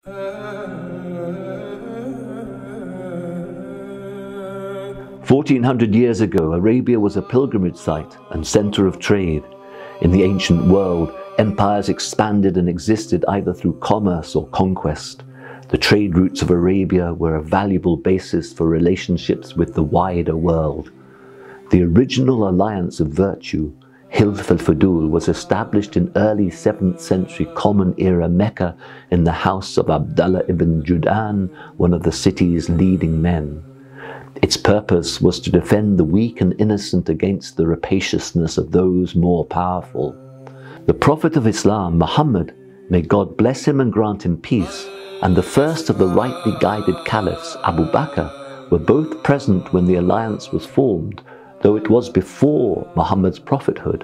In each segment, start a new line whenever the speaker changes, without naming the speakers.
"1400 years ago, Arabia was a pilgrimage site and center of trade. In the ancient world, empires expanded and existed either through commerce or conquest. The trade routes of Arabia were a valuable basis for relationships with the wider world. The original alliance of virtue, Hilf al-Fudul, was established in early 7th century Common Era Mecca in the house of Abdullah ibn Judan, one of the city's leading men. Its purpose was to defend the weak and innocent against the rapaciousness of those more powerful. The Prophet of Islam, Muhammad, may God bless him and grant him peace, and the first of the rightly guided caliphs, Abu Bakr, were both present when the alliance was formed, though it was before Muhammad's prophethood.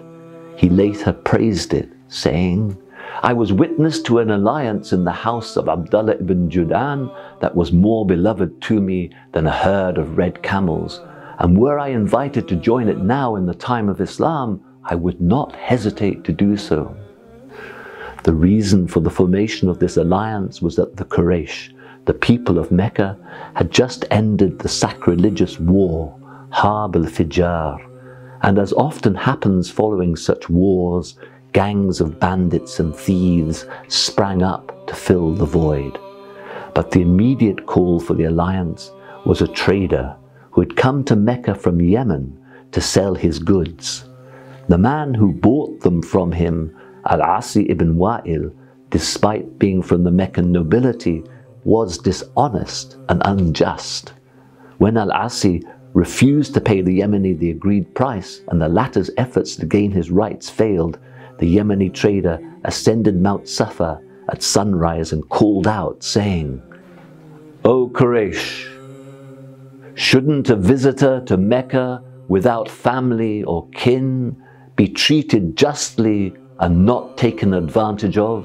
He later praised it, saying, "I was witness to an alliance in the house of Abdullah ibn Judan that was more beloved to me than a herd of red camels, and were I invited to join it now in the time of Islam, I would not hesitate to do so." The reason for the formation of this alliance was that the Quraysh, the people of Mecca, had just ended the sacrilegious war, Harb al-Fijar, and as often happens following such wars, gangs of bandits and thieves sprang up to fill the void. But the immediate call for the alliance was a trader who had come to Mecca from Yemen to sell his goods. The man who bought them from him, Al-Asi ibn Wa'il, despite being from the Meccan nobility, was dishonest and unjust. When Al-Asi refused to pay the Yemeni the agreed price and the latter's efforts to gain his rights failed, the Yemeni trader ascended Mount Safa at sunrise and called out, saying, "O Quraysh, shouldn't a visitor to Mecca without family or kin be treated justly and not taken advantage of?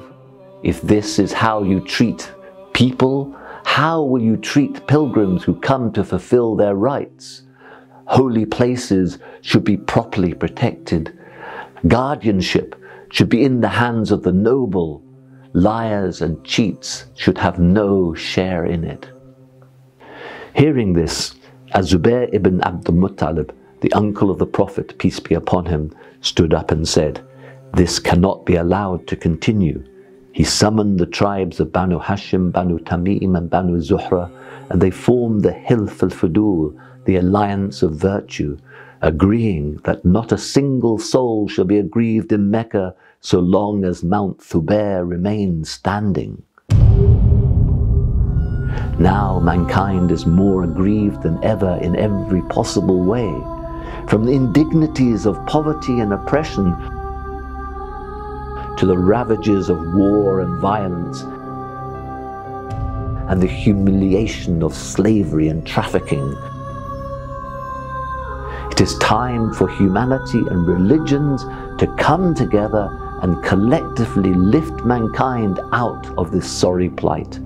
If this is how you treat people, how will you treat pilgrims who come to fulfill their rights? Holy places should be properly protected. Guardianship should be in the hands of the noble. Liars and cheats should have no share in it." Hearing this, Az-Zubair ibn Abdul Muttalib, the uncle of the Prophet, peace be upon him, stood up and said, "This cannot be allowed to continue." He summoned the tribes of Banu Hashim, Banu Tamim and Banu Zuhra, and they formed the Hilf al-Fudul, the alliance of virtue, agreeing that not a single soul shall be aggrieved in Mecca so long as Mount Thubair remains standing. Now mankind is more aggrieved than ever in every possible way, from the indignities of poverty and oppression to the ravages of war and violence, and the humiliation of slavery and trafficking. It is time for humanity and religions to come together and collectively lift mankind out of this sorry plight.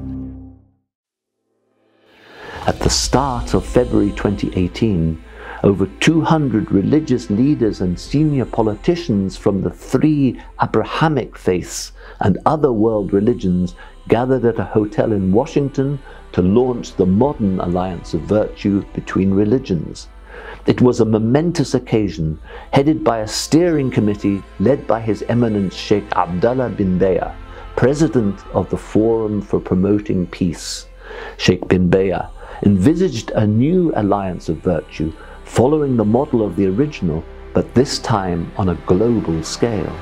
At the start of February 2018, over 200 religious leaders and senior politicians from the 3 Abrahamic faiths and other world religions gathered at a hotel in Washington to launch the modern alliance of virtue between religions. It was a momentous occasion headed by a steering committee led by His Eminence Sheikh Abdullah bin Baya, President of the Forum for Promoting Peace. Sheikh bin Baya envisaged a new alliance of virtue following the model of the original, but this time on a global scale.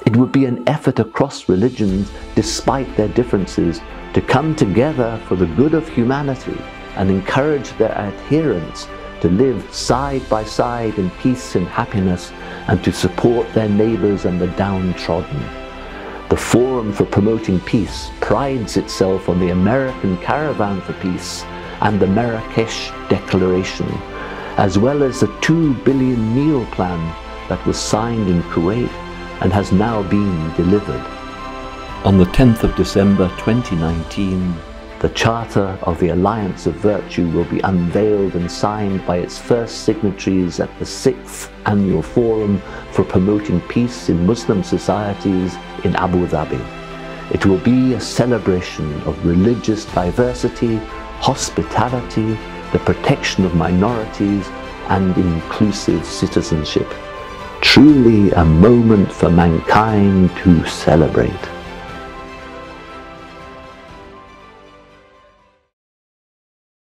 It would be an effort across religions, despite their differences, to come together for the good of humanity and encourage their adherents to live side by side in peace and happiness, and to support their neighbors and the downtrodden. The Forum for Promoting Peace prides itself on the American Caravan for Peace and the Marrakesh Declaration, as well as the $2 billion meal plan that was signed in Kuwait and has now been delivered. On the 10th of December 2019, the Charter of the Alliance of Virtue will be unveiled and signed by its first signatories at the 6th Annual Forum for Promoting Peace in Muslim Societies in Abu Dhabi. It will be a celebration of religious diversity, hospitality, the protection of minorities, and inclusive citizenship. Truly a moment for mankind to celebrate.